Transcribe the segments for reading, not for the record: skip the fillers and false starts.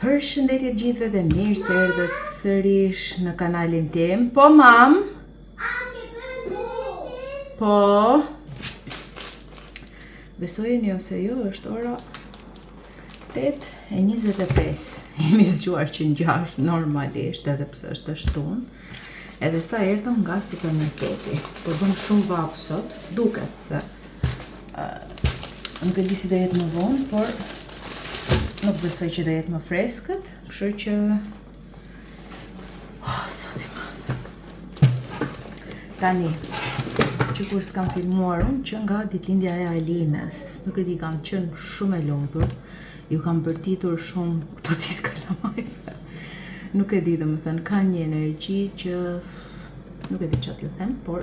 Përshëndetje gjithëve dhe mirë se erdhët sërish në kanalin tim. Po, mam? Po? Besojeni ose jo, është ora 8:25. Jemi zgjuar që në 6 normalisht, edhe pse është shtunë. Edhe sa erdhëm nga supermarketi. Po bëm shumë vapë sot, duket se nuk e di si do jetë më vonë, por nuk besoj që do jetë më freskët, kështu që sot e madhe. Tani, që kur s'kam filmuar unë që nga ditëlindja e Alinës, nuk e di, kam qenë shumë e lodhur, ju kam bërtitur shumë këto ditë kalamajve. Nuk e di, domethënë ka një energji që nuk e di çfarë t'ju them, por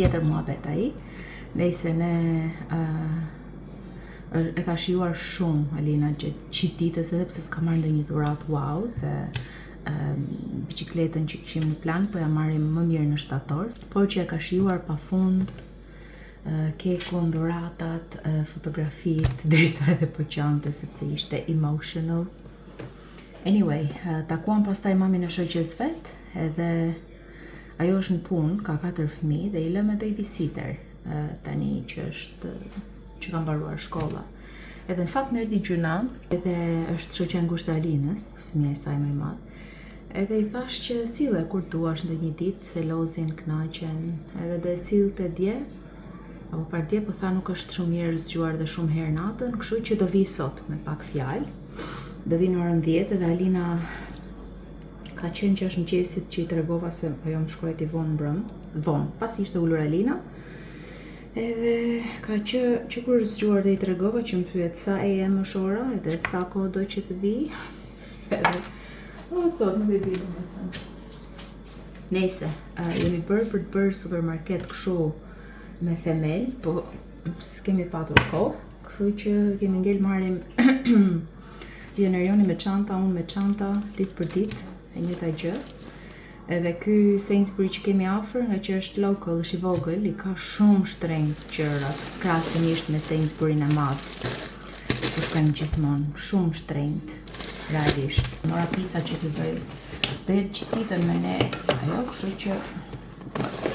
tjetër muhabet ai. Nëse ne e ka shijuar shumë Alina që ditës, edhe pse s'ka marrë ndonjë dhuratë wow, se biçikletën që kishim në plan po ja marrim më mirë në shtator, por që e ka shijuar pafund kekun, dhuratat, fotografitë, derisa edhe po qante sepse ishte emotional. Anyway, takuam pastaj mamin e shoqes vet, edhe ajo është në punë, ka 4 fëmijë dhe i lë me babysitter tani që kam mbaruar shkolla. Edhe në fakt më erdhi gjuna, edhe është shoqja ngushtë e Alinës, fëmia e saj më i madh. Edhe i thash që sille kur duash ndonjë ditë, se lozin, kënaqen, edhe do e sillte dje, apo pardje, po tha nuk është shumë mirë zgjuar dhe shumë herë natën, kështu që do vi sot me pak fjalë. Do vi në orën 10 edhe Alina ka qenë 6 mëngjesit që i tregova se ajo më shkruajti vonë, pas ishte ulur Alina. Edhe ka që kur zgjuar dhe i tregova që më pyet sa e jem është ora edhe sa kohë do që të vi. Edhe sot nuk e di domethënë. Nëse jemi bërë për të bërë supermarket kështu me themel, po s'kemi patur kohë, kështu që kemi ngel marrim Jenerioni me çanta, unë me çanta, ditë për ditë, e njëjta gjë. Edhe ky Sainsbury që kemi afër, nga që është local, është i vogël, i ka shumë shtrenjtë gjërat, krahasimisht me Sainsbury-n e madh. Po shkojmë gjithmonë, shumë shtrenjtë, realisht. Mora pica që të bëj, do jetë qititën me ne, ajo, kështu që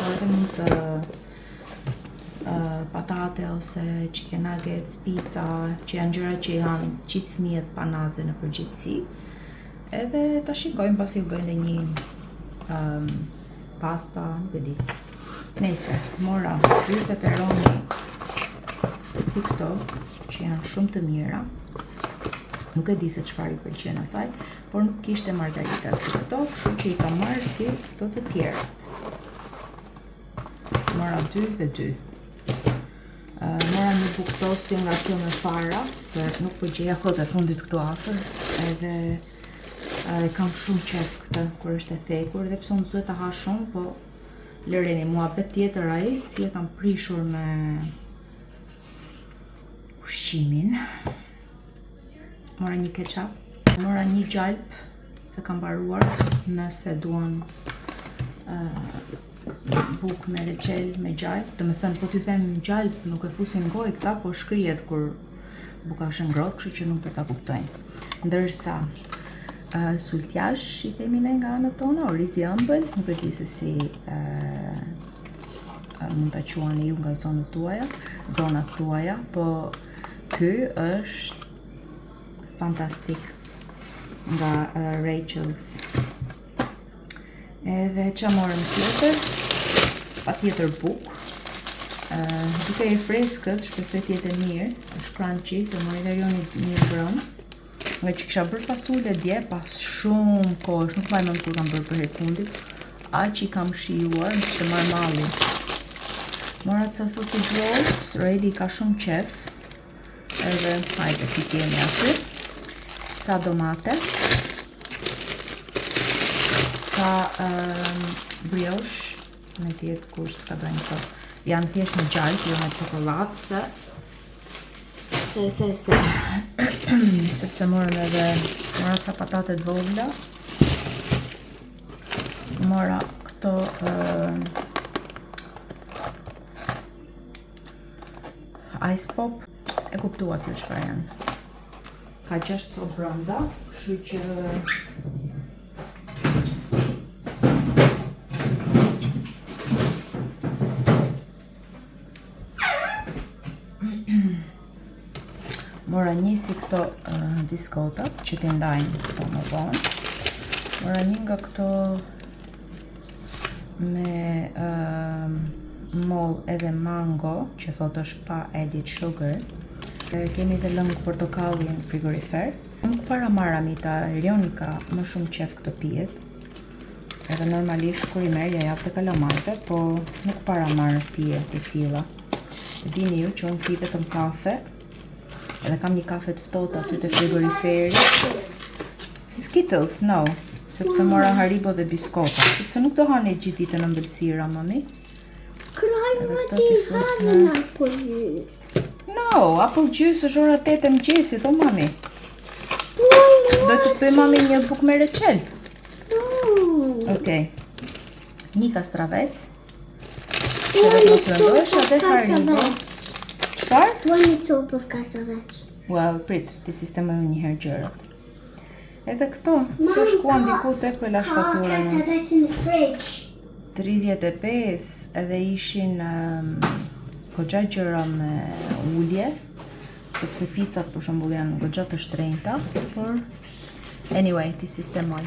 edhe mund të patate ose chicken nuggets, pizza, që janë gjëra që i hanë gjithë fëmijët pa naze në përgjithësi. Edhe ta shikojmë pasi u bëjnë një pasta, nuk e di. Nëse, mora 2 peperoni si këto, që janë shumë të mira. Nuk e di se çfarë i pëlqen asaj, por nuk kishte margarita si këto, kështu që i kam marrë si këto të tjerat. Mora 2 dhe 2. Mora një bukë tosti nga kjo me fara, se nuk po gjeja kot e fundit këtu afër, edhe kam shumë qef këtë kur është e thekur, dhe pse unë s'duhet ta ha shumë, po lëreni muhabet tjetër ai, si e kam prishur me ushqimin. Mora një ketchup, mora një gjalp, se kam mbaruar, nëse duan bukë me reçel me gjalp, do me thënë, po t'ju them gjalp, nuk e fusin gojë këta, po shkrihet kur buka është ngrohtë, kështu që nuk do ta kuptojnë. Ndërsa sultjash i themi ne nga anët tona, orizi ëmbël, nuk e di se si mund ta quani ju nga zonat tuaja, po ky është fantastik nga Rachel's. Edhe që morëm tjetër, pa tjetër bukë, duke e freskët, shpresoj t'jetë mirë, është crunchy, se mori Lerioni një brëm. Nga që kisha bërë fasule dje, pas shumë kohësh, nuk vajmën kur kam bërë për herkundit, aq i kam shijuar, në që marrë malli. Mora ca sausage rolls, Redi ka shumë qef, edhe hajde t'i kemi aty, ca domate, ca brioche, me tjetë kur s'ka dojnë të, janë thjesht me gjallë, jo me çokoladë, sepse morëm edhe mora ca patate të vogla, mora këto ice pop, e kuptuat ju çfarë janë. Ka 6 copë brenda, kështu që mora një si këto biskotat që t'i ndajnë këto më vonë. Mora një nga këto me moll edhe mango, që thot është pa added sugar. Kemi dhe lëngë portokalli në frigorifer. Nuk para marra Amita, Rioni ka më shumë qef këtë pijet. Edhe normalisht kur I merr ja jap të kalamarve, po nuk para marr pijet e tilla. Dini ju që unë pi vetëm kafe. Edhe kam një kafe të ftohtë aty te frigoriferi. Skittles, no, sepse mora Haribo dhe biskota, sepse nuk do hani gjithë ditën ëmbëlsira, mami. No, apple juice është ora 8 e mëngjesit, o mami. Do të bëj mami një bukë me reçel. Okej. Një kastravec. Që do të mos rëndohesh, edhe Haribo. Çfarë? One cup of kastravec. Well, prit, ti sistemoj një herë gjërat. Edhe këto shkuan diku tek la shfatura. Kastravec in the fridge. 35 edhe ishin goxha gjëra me ulje, sepse picat për shembull janë goxha të shtrenjta, por anyway, ti sistemoj.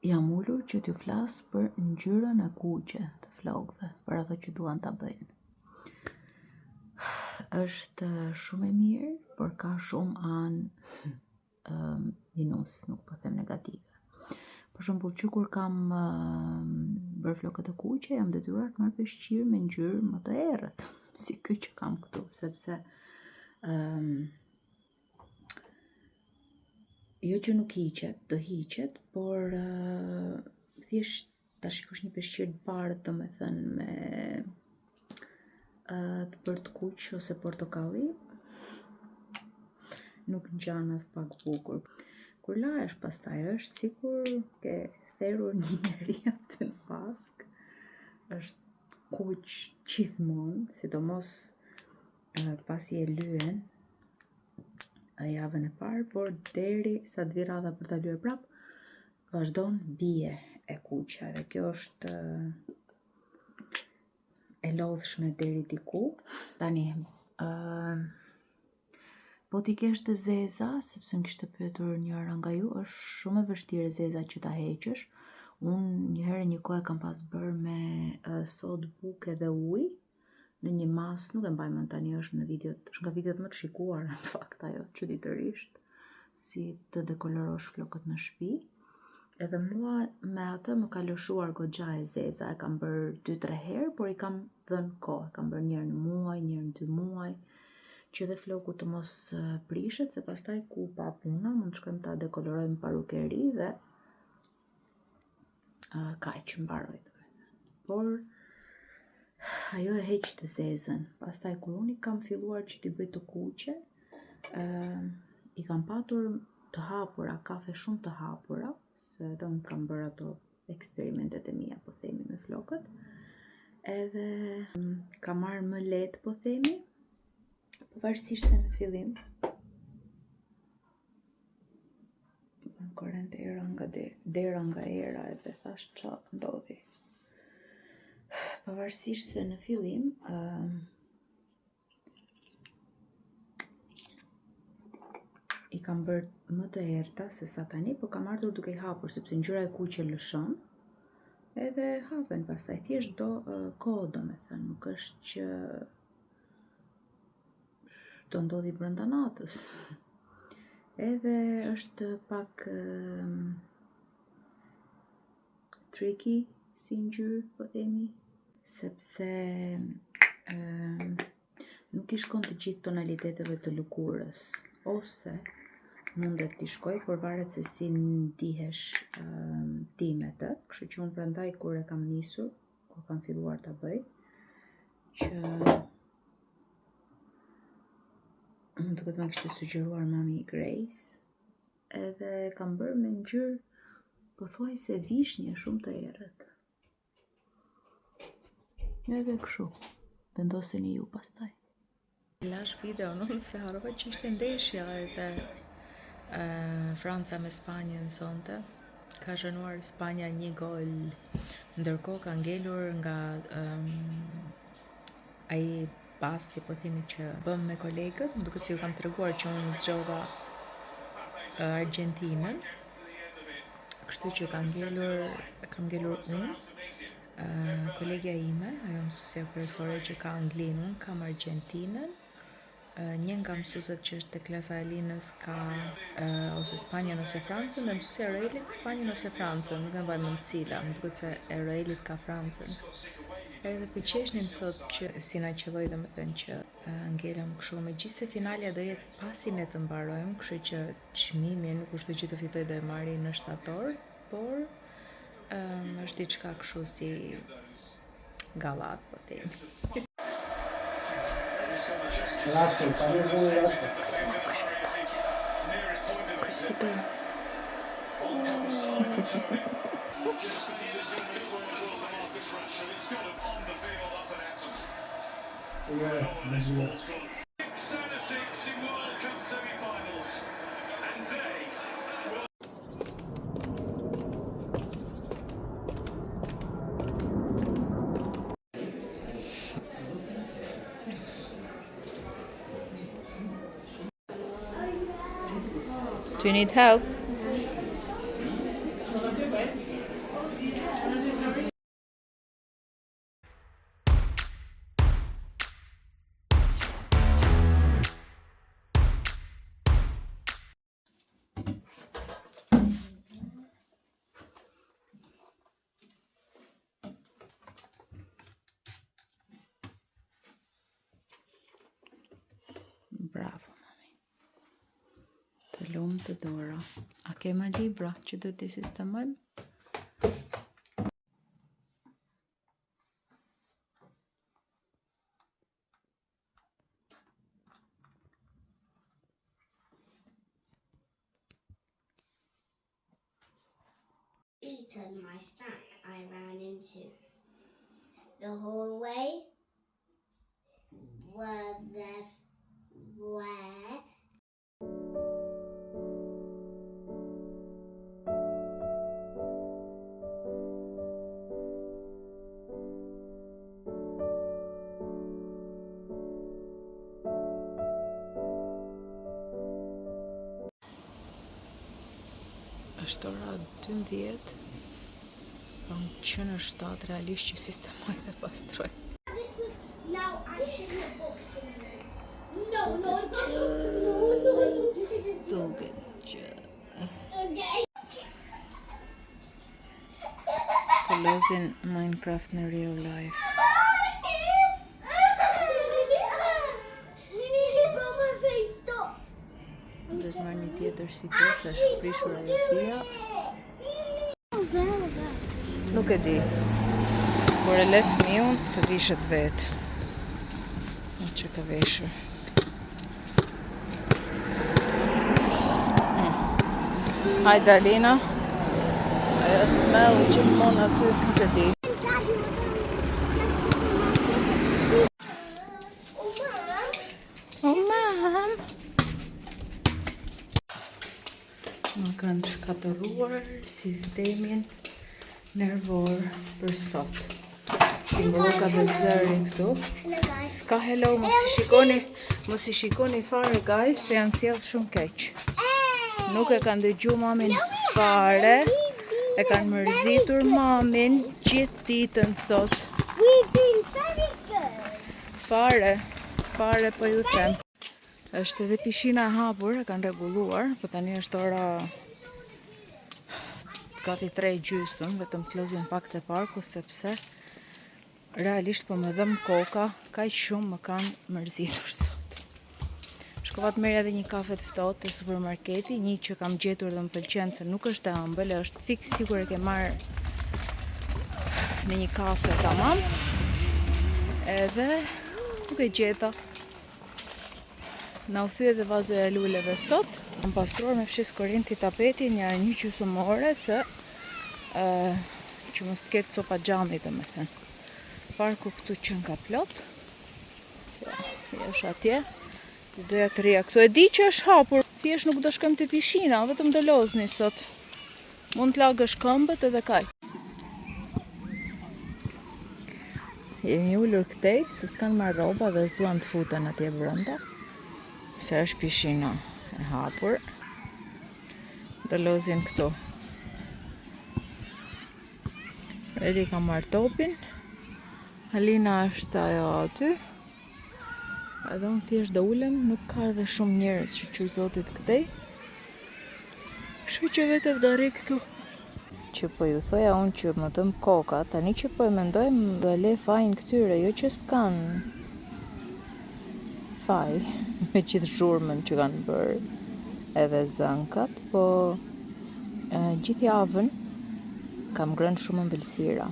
Jam ulur që t'ju flas për ngjyrën e kuqe të flokëve, për ato që duan ta bëjnë. Është shumë e mirë, por ka shumë anë minus, nuk po them negative. Për shembull, që kur kam bërë flokët e kuqe, jam detyruar të marr peshqir me ngjyrë më të errët, si ky që kam këtu, sepse jo që nuk hiqet, do hiqet, por thjesht ta shikosh një peshqir të bardhë, domethënë me të bërë të kuq ose portokalli, nuk ngjan as pak bukur. Kur lahesh pastaj është sikur ke therrur një njeri aty në pask. Është kuq gjithmonë, sidomos pasi e lyen javën e parë, por deri sa të vi radha për ta lyer prap, vazhdon bie e kuqja dhe kjo është e lodhshme deri diku. Tani, po t'i kesh të zeza, sepse më kishte pyetur njëra nga ju, është shumë e vështirë zeza që ta heqësh. Unë një herë një kohë kam pas bërë me sodë buke dhe ujë në një mas, nuk e mbaj mend tani, është nga videot më të shikuara në fakt ajo, çuditërisht, si të dekolorosh flokët në shtëpi. Edhe mua me atë më ka lëshuar goxha e zeza, e kam bërë 2-3 herë, por I kam dhënë kohë, kam bërë njërë në muaj, njërë në 2 muaj, që dhe floku të mos prishet, se pastaj ku pa puna, mund të shkojmë ta dekolorojmë parukeri dhe kaq mbaroi. Por ajo e heq të zezën. Pastaj kur unë kam filluar që t'i bëj të kuqe, I kam patur të hapura, kafe shumë të hapura, se edhe unë kam bërë ato eksperimentet e mia, po themi, me flokët. Edhe kam marrë më lehtë, po themi, pavarësisht se në fillim korrent dera nga era, edhe thash ç'a ndodhi. Pavarësisht se në fillim I kam bërë më të errta se sa tani, po kam ardhur duke I hapur, sepse ngjyra e kuqe lëshon, edhe hapen pastaj, thjesht do kohë, domethënë, nuk është që do ndodhi brenda natës. Edhe është pak tricky si ngjyrë, po themi, sepse nuk I shkon të gjithë tonaliteteve të lëkurës, ose mundet t'i shkoj, por varet se si ndihesh ti me të. Kështu që unë prandaj kur e kam nisur, kur kam filluar ta bëj, që më duket ma kishte sugjeruar mami Grace, edhe kam bërë me ngjyrë Po thuaj se vishnje shumë të errët. Edhe kështu. Vendoseni ju pastaj. Lash video unë se harrova që ishte ndeshja edhe Franca me Spanjën sonte. Ka shënuar Spanja 1 gol, ndërkohë ka ngelur nga ai pasti, po themi që bëm me kolegët, më duket se ju kam treguar që unë zgjodha Argentinën. Kështu që kam ngelur unë, kolegja ime, ajo mësuesja kryesore që ka Anglinë, unë kam Argentinën. Një nga mësuesit që është te klasa e Linës ka ose Spanjën ose Francën, dhe mësuesja e Roelit Spanjën ose Francën, nuk e mbaj mend cila, më duket se e Roelit ka Francën. Edhe pëqeshnim sot që si na qelloi, domethënë që ngelëm kështu, megjithëse finalja do jetë pasi ne të mbarojmë, kështu që çmimi nuk është që të fitoj do e marri në shtator, por është diçka kështu si gallat, po themi. Rashford, pa një vëllë Rashford. Kush fitoi? Do you need help? Bravo. Të lumë të dora. A kema libra që do t'i sistemojmë? Eaten my snack, I ran into the hallway where Është ora 12, po më që në 7 realisht që sistemoj dhe pastroj. this was now actually a boxing ring. No. Duket që Okay. të lozin Minecraft në real life. Dhe të marrë një tjetër si kjo, se është prishur ajo thia. Nuk e di. Por e le fëmijën të vishet vetë. Në që ka veshur. Hajde Alina. Ajo smell gjithmonë aty, nuk e di. Oh, mam! Më kanë shkatëruar sistemin nervor për sot. Timburoka dhe zëri këtu. Ska hello, mos i shikoni fare guys, se janë sjell shumë keq. Nuk e kanë dëgju mamin fare. E kanë mërzitur mamin gjithë ditën sot. We've been very good. Fare po ju them. Është edhe pishina e hapur, e kanë rregulluar, po tani është ora gati 3:30, vetëm të lozim pak te parku sepse realisht po më dhëm koka, kaq shumë më kanë mërzitur sot. Shkova të merr edhe një kafe të ftohtë te supermarketi, një që kam gjetur dhe më pëlqen se nuk është e ëmbël, është fiks sigur e ke marr në një kafe tamam. Edhe nuk e gjeta. Na u thye dhe vazoja e luleve sot. Kam pastruar me fshis korinti tapetin një gjysmë ore se që mos të ketë copa xhami domethënë. Parku këtu që nga plot. Është atje. Të doja të rria këtu. E di që është hapur, thjesht nuk do shkojmë te pishina, vetëm do lozni sot. Mund të lagësh këmbët edhe kaq. Jemi ullur këtej, se s'kan marrë roba dhe s'duan të futen atje brenda. Se është pishina e hapur. Do lozin këtu. Redi ka marrë topin. Alina është ajo aty. Edhe unë thjesht do ulem, nuk ka edhe shumë njerëz që quj zotit këtej. Kështu që vetëm do rri këtu. Që po ju thoja unë që më tëm koka, tani që po e mendojmë do le fajin këtyre, jo që s'kan faj me gjithë zhurmën që kanë bërë edhe zënkat, po gjithë javën kam ngrënë shumë ëmbëlsira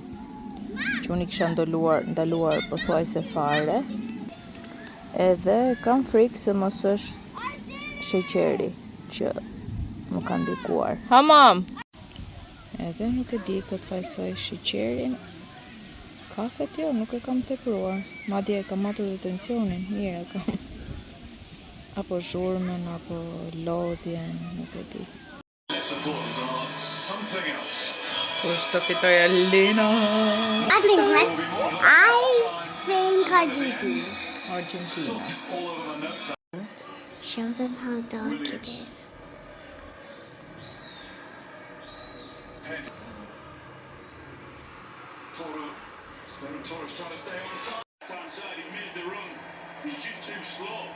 që unë i kisha ndaluar pothuajse fare, edhe kam frikë se mos është sheqeri që më ka ndikuar. Ha mam! Edhe nuk e di këtë fajsoj sheqerin. Kafet jo, nuk e kam tepruar. Madje e kam matur dhe tensionin, mirë e kam. Apo zhurmën, apo lodhjen, nuk e di. Kush të fitoj Alina? I think Argentina. Argentina. Show them how dark it is. Torres trying to stay on the side. Left-hand side, he made the run. He's just too slow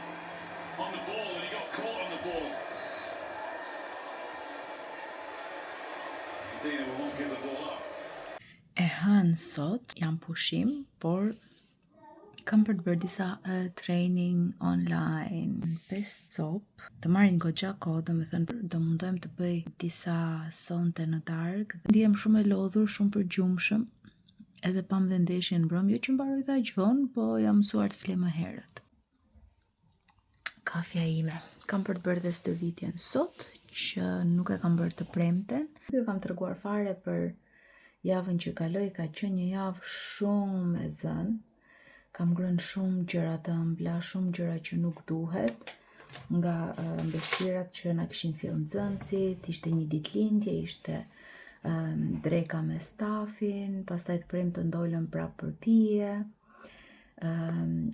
on the ball, and he got caught on the ball. Dina won't give the ball up. E hënë sot, jam pushim, por kam për të bërë disa training online. 5 copë, të marrin goxha kohë, domethënë do mundojmë të bëj disa sonte në darkë. Ndihem shumë e lodhur, shumë përgjumshëm, edhe pam dhe ndeshjen mbrëm, jo që mbaroj dha vonë, po jam mësuar të fle më herët. Kafja ime. Kam për të bërë dhe stërvitjen sot, që nuk e kam bërë të premten. Nuk e kam treguar fare për javën që kaloi, ka qenë një javë shumë e zënë. Kam ngrënë shumë gjëra të ëmbla, shumë gjëra që nuk duhet, nga ëmbëlsirat që na kishin sjellë nxënësit, ishte një ditëlindje, ishte dreka me stafin, pastaj të premten dolëm prapë për pije.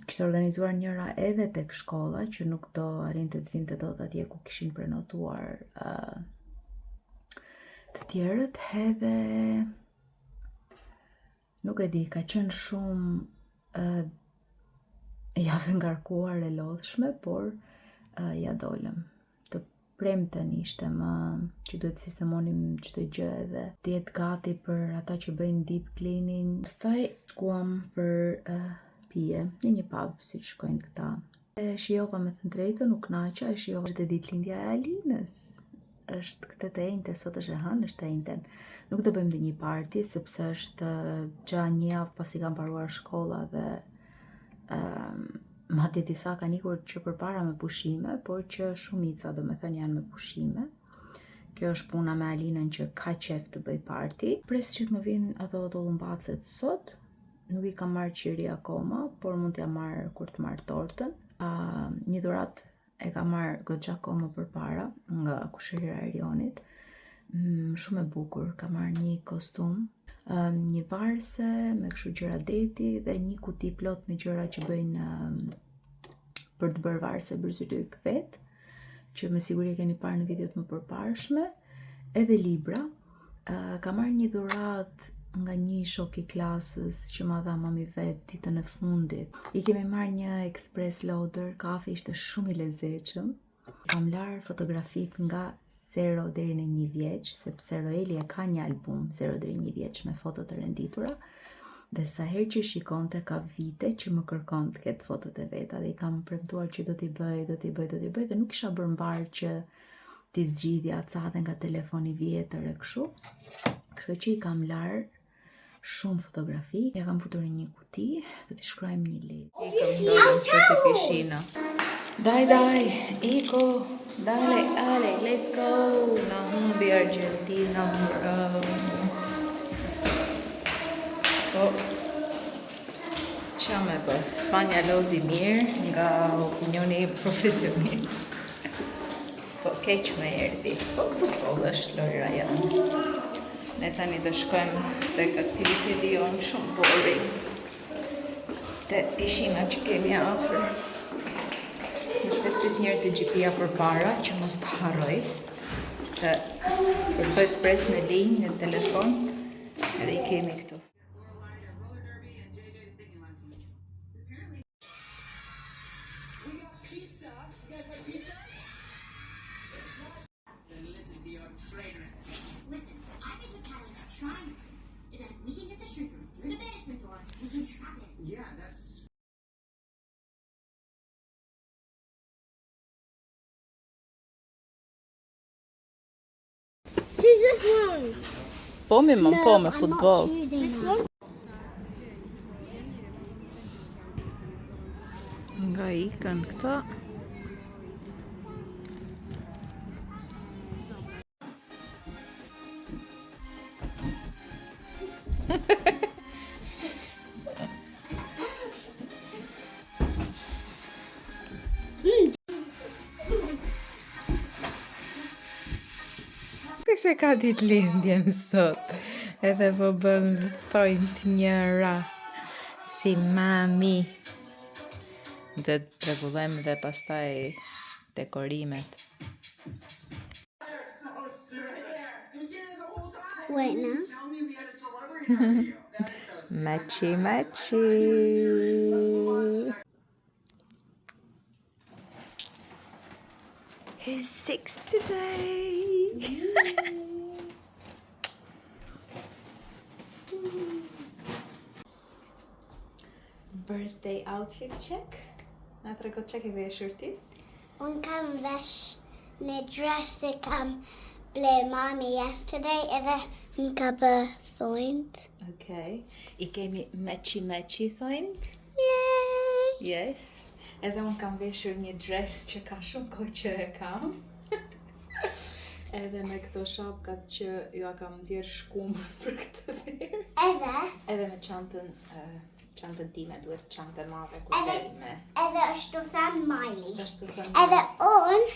Kishte organizuar njëra edhe tek shkolla, që nuk do arrinte të vinte dot atje ku kishin prenotuar të tjerët, edhe nuk e di, ka qenë shumë javë ngarkuar e lodhshme, por ja dolëm. Të premten ishte më që duhet sistemonim çdo gjë edhe të jetë gati për ata që bëjnë deep cleaning. Pastaj shkuam për pije në një pub, siç shkojnë këta. E shijova me thënë drejtën, u kënaqa, e shijova të ditëlindja e Alinës. Është këtë të enjte, sot është e hënë, është e enjten. Nuk do bëjmë një party, sepse është gja një javë pasi kam mbaruar shkolla dhe madje disa kanë ikur që përpara me pushime, por që shumica do me thënë janë me pushime. Kjo është puna me Alinën që ka qef të bëj party. Pres që të më vinë ato dollumbacet sot, nuk i kam marrë qiri akoma, por mund t'ja marrë kur të marrë tortën. Një dhuratë e ka marrë goxha kohë më përpara nga kushërira e Erionit. Shumë e bukur, ka marrë një kostum, një varse me kështu gjëra deti dhe një kuti plot me gjëra që bëjnë për të bërë varse bërzylyk vet, që me siguri e keni parë në videot më përparshme, edhe libra. Ka marrë një dhuratë nga një shok i klasës që ma dha mami vet ditën e fundit. I kemi marrë një express loader, kafe ishte shumë i lezetshëm. Kam larë fotografit nga 0 deri në 1 vjeç, sepse Roeli e ka një album 0 deri 1 vjeç me foto të renditura, dhe sa herë që shikonte ka vite që më kërkon të ketë fotot e veta, dhe i kam premtuar që do t'i bëj, dhe nuk isha bërë mbarë që t'i zgjidhja acatë nga telefoni vjetër e kështu. Kështu që i kam larë shumë fotografi, ja kam futur në një kuti, do t'i shkruajmë një letë. I kam ndodhën për të pishina. Daj, Iko, dale, let's go. Na humbi Argentina, Po, qa me bë? Spanja lozi mirë nga opinioni profesionist. Po, keq me erdi. Po, futbol është lojra janë. Ne tani do shkojmë tek aktiviteti jonë shumë boring. Te pishina që kemi afër. Më shpet pis njerë të GP-a për para që mos të harroj. Se përbët pres në linjë në telefon edhe I kemi këtu. Listen, I think what Tyler's trying to say is that if we can get the shrinker through the banishment door, we can trap it. Yeah, that's Choose this one. Po mi më po me futbol. Choosing this one. Nga ikën këta. Se ka ditë lindjen sot, edhe po bën thojnë të njëra si mami. Nxe të rregullojmë dhe pastaj dekorimet. Wait now. tell me we had a celebrity on video. That's so Matchy. He's 6 today. Birthday outfit check. Na trego check I veshur ti? Unë kam vesh një dress që kam ble mami yesterday edhe më ka bë thojnt. Okay. I kemi matchy thojnë? Yay! Yes. Edhe unë kam veshur një dress që ka shumë kohë që e kam. Edhe me këto shapkat që ju a kam nxjerr shkumën për këtë verë. Edhe me çantën time, duhet çantë e madhe kur del me. Edhe është të thënë Miley. Ashtu thënë. Edhe unë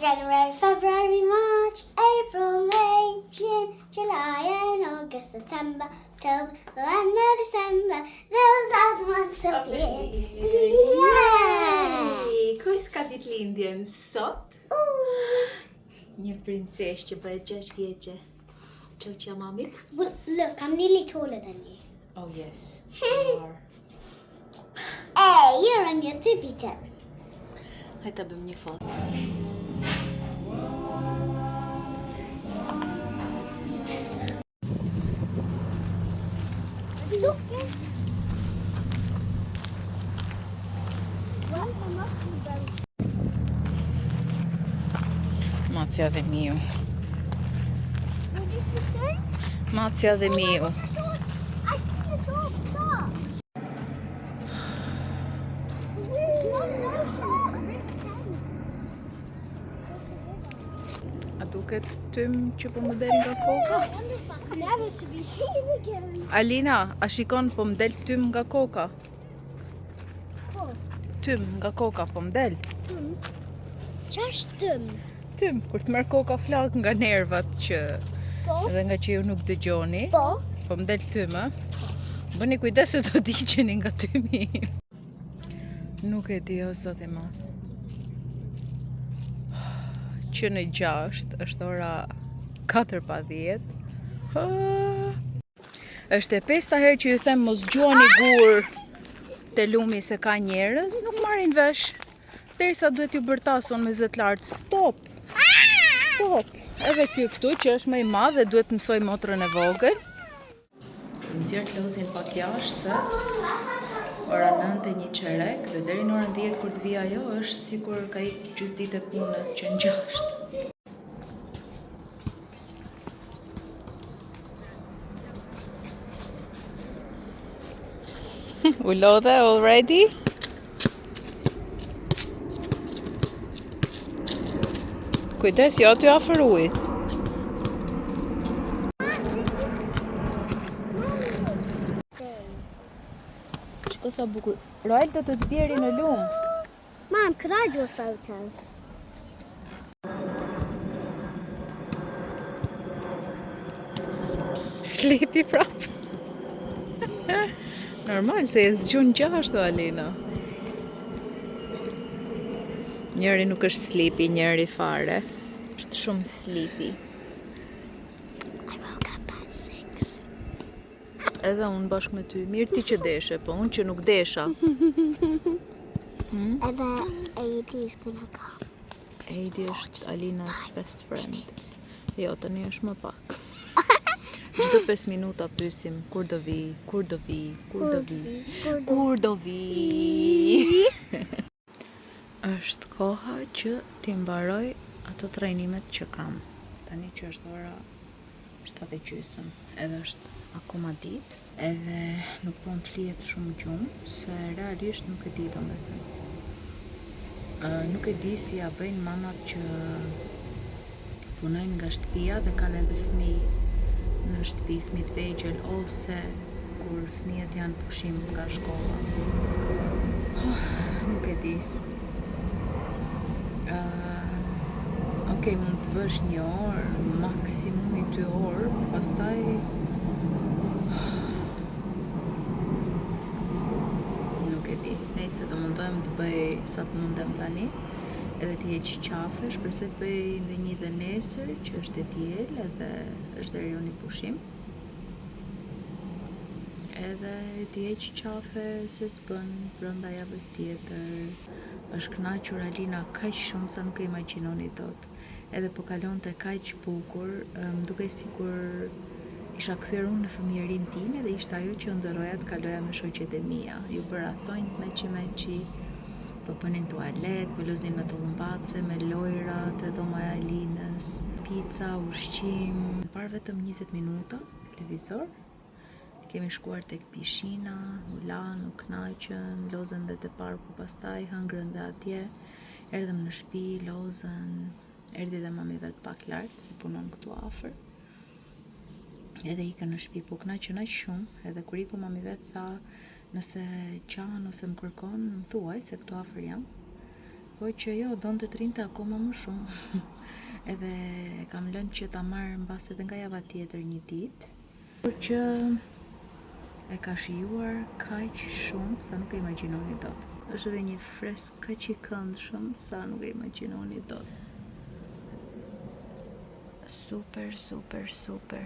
January, February, March, April, May, June, July and August, September, October, November, December. Those are the months of the year. Yeah! Kuj s'ka ditëlindjen sot? Një princesh që bëhet 6 vjeçe. Çoqja mamit? Well, look, I'm nearly taller than you. Oh yes. You are. Hey, you're on your tippy toes. Hajde ta bëjmë një foto. Look. Well, I must be very... Macja dhe miu. What did you say? Macja dhe miu. I see a dog. Stop. It's not an ocean. A duket tym që po më del nga koka? Never to be seen again. Alina, a shikon po më del tym nga koka? Oh, Tym nga koka po më del. Ç'është tym? Tym, kur të merr koka flak nga nervat që Po. edhe nga që ju nuk dëgjoni. Po. Po më del tym, a? Bëni kujdes se do diqeni nga tymi. Nuk e di o zot e ma. Që në 6 është ora 4:10. Është e 5-ta herë që ju them mos gjuani gur te lumi se ka njerëz, nuk marrin vesh. Derisa duhet ju bërtason me zët lart. Stop. Stop. Edhe ky këtu që është më I madh dhe duhet mësoj motrën e vogël. Nxjerr lozin pak jashtë se ora 9:01 çerek dhe deri në orën 10 kur të vi ajo është sikur ka ikë gjysmë ditë pune që në 6. U lodhe already? Kujdes, jo t'ju afër ujit. foto sa bukur. Royal do të bjeri në lumë. Mom, could I do photos? Slepi prap. Normal se e zgjun gjashtu Alina. Njëri nuk është slepi, njëri fare. Është shumë sleepy. I woke up at 6. Edhe unë bashkë me ty. Mirë ti që deshe, po unë që nuk desha. Edhe AD's gonna come. Edi është Alina's best friend. Jo, tani është më pak. Çdo 5 minuta pyesim kur do vi, kur do vi, kur do vi, kur do vi. Është koha që ti mbaroj ato trajnimet që kam. Tani që është ora 7:30, edhe është akoma ditë, edhe nuk po më flihet shumë gjumë, se realisht nuk e di domethënë. Nuk e di si ja bëjnë mamat që punojnë nga shtëpia dhe kanë edhe fëmijë në shtëpi, fëmijë të vegjël, ose kur fëmijët janë pushim nga shkolla. Nuk e di. Okej, mund të bësh 1 orë, maksimumi 2 orë, pastaj nuk e di. Nëse do mundohem të bëj sa të mundem tani, edhe t'i heq qafe, shpresoj të bëj ndonjë dhe nesër, që është e diel, edhe është deri unë i pushim. Edhe t'i heq qafe se s'bën brenda javës tjetër. Është kënaqur Alina kaq shumë sa nuk e imagjinoni dot. Edhe po kalonte kaq bukur, më dukej sikur isha kthyer unë në fëmijërinë time dhe ishte ajo që ndoroja të kaloja me shoqet e mia. Ju bëra thonjt meqi, po pënin tualet, po lozin me tullumbace, me lojrat e dhomaja Alinës, pica, ushqim. Parë vetëm 20 minuta, televizor. Kemi shkuar tek pishina, u lan, u knaqën, lozën dhe te parku pastaj, hëngrën dhe atje. Erdhëm në shtëpi, lozën, erdhi dhe mami vet pak lart, se punon këtu afër. Edhe ikën në shtëpi, po knaqën aq shumë, edhe kur iku mami vet tha, nëse qan ose më kërkon, më thuaj se këtu afër jam. Po që jo, donte të rinte akoma më shumë. Edhe kam lënë që ta marr mbas edhe nga java tjetër një ditë, por që e ka shijuar kaq shumë sa nuk e imagjinoni dot. Është edhe një fresk kaq i këndshëm sa nuk e imagjinoni dot. Super, super, super.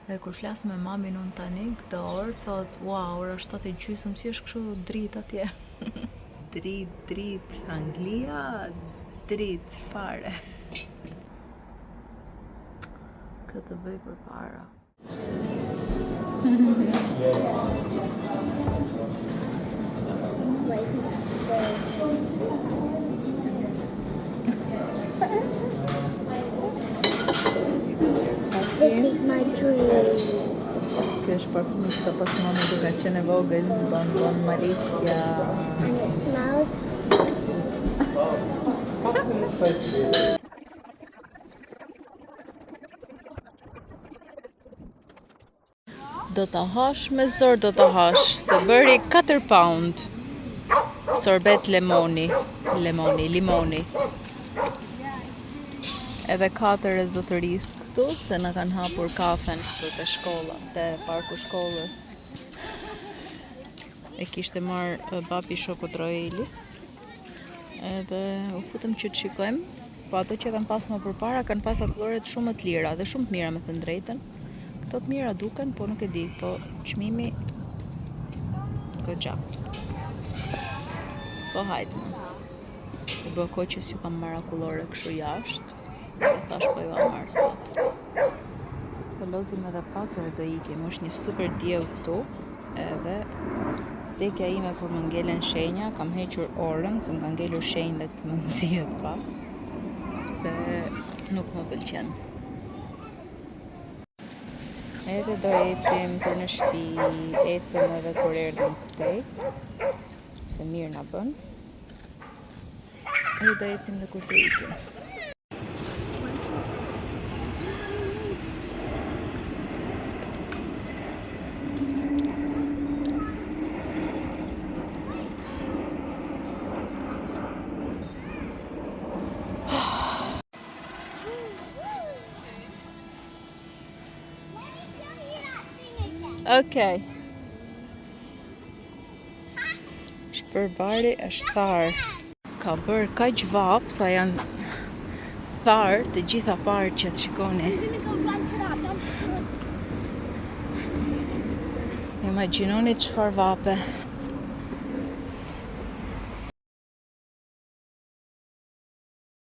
Dhe kur flas me mamin unë tani këtë orë, thot, wow, ora 7:30, si është kështu dritë atje. Dritë, Anglia, dritë, fare. Këtë të bëj për para. This is my dream. Kjo është parfumi që ka pas mami duke qenë e vogël, Bon Malizia. And it smells. Do ta hash me zor, do ta hash, se bëri 4 pound. Sorbet limoni. Edhe 4 e zotërisë këtu, se na kanë hapur kafen këtu te shkolla, te parku shkollës. E kishte marrë babi shokut Roeli. Edhe u futëm që të shikojmë, po ato që kanë pas më përpara kanë pas aktoret shumë të lira dhe shumë të mira, me thënë drejtën. Këto të mira duken, po nuk e di, po çmimi goxha. Po hajde. E bë kohë që s'ju kam marakullore kështu jashtë. Dhe thash po ju a marrë sot. Po lozim edhe pak edhe do ikim. Është një super diell këtu. Edhe vdekja ime kur më ngelen shenja, kam hequr orën, se më ka ngelur shenjë dhe të më nxjihet pak. Se nuk më pëlqen. Edhe do ecim për në shtëpi, ecim edhe kur erdhëm këtej, se mirë na bën. Edhe do ecim dhe kur të ikim. Okej. Shpërbari është tharë. Ka bërë kaq vap sa janë tharë të gjitha parqet, shikoni. Imagjinoni çfarë vape.